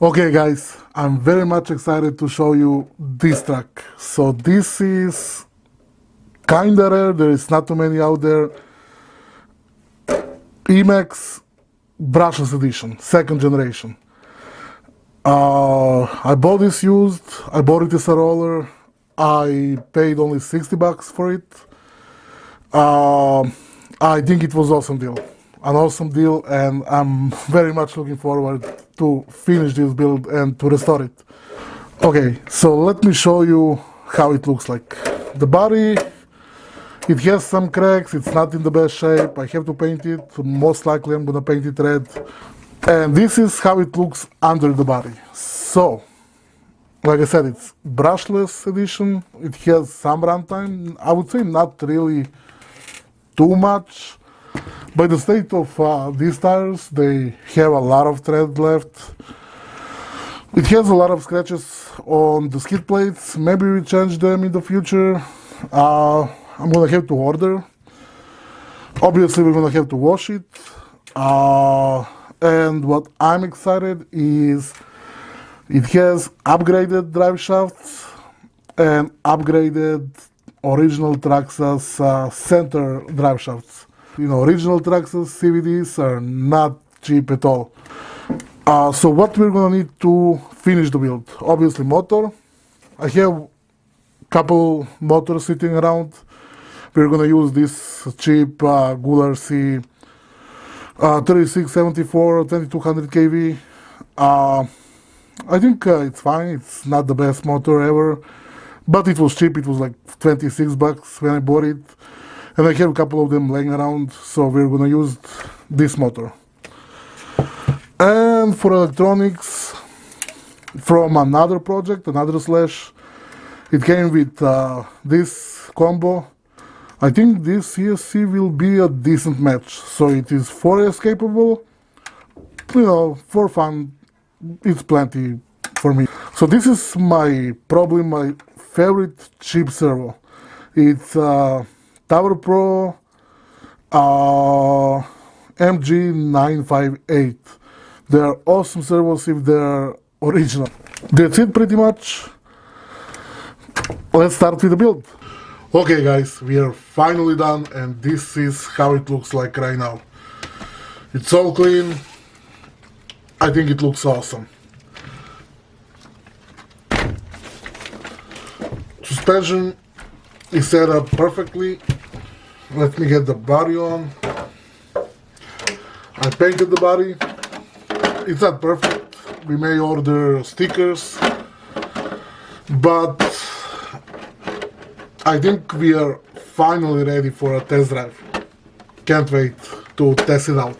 Okay guys, I'm very much excited to show you this truck. So this is kinda rare, there is not too many out there. Emaxx brushless edition, second generation. I bought this used, I bought it as a roller. I paid only $60 for it. I think it was an awesome deal, and I'm very much looking forward to finish this build and to restore it. Okay, so let me show you how it looks like. The body, it has some cracks, it's not in the best shape. I have to paint it, most likely I'm gonna paint it red. And this is how it looks under the body. So, like I said, it's brushless edition. It has some runtime. I would say not really too much. By the state of these tires, they have a lot of tread left. It has a lot of scratches on the skid plates. Maybe we change them in the future. I'm gonna have to order. Obviously, we're gonna have to wash it. And what I'm excited is it has upgraded drive shafts and upgraded original Traxxas center drive shafts. You know, original Traxxas CVDs are not cheap at all. So what we're gonna need to finish the build? Obviously motor. I have a couple motors sitting around. We're gonna use this cheap Gular C 3674 2200 kV. I think it's fine. It's not the best motor ever, but it was cheap. It was like $26 when I bought it, and I have a couple of them laying around, so we're gonna use this motor. And for electronics, from another project, another slash, it came with this combo. I think this CSC will be a decent match. So it is 4S capable, you know, for fun, it's plenty for me. So this is probably my favorite cheap servo. It's Tower Pro MG958. They're awesome servos if they're original. That's it pretty much. Let's start with the build. Okay guys, we are finally done, and this is how it looks like right now. It's all clean. I think it looks awesome. Suspension is set up perfectly. Let me get the body on. I painted the body. It's not perfect. We may order stickers, but I think we are finally ready for a test drive. Can't wait to test it out.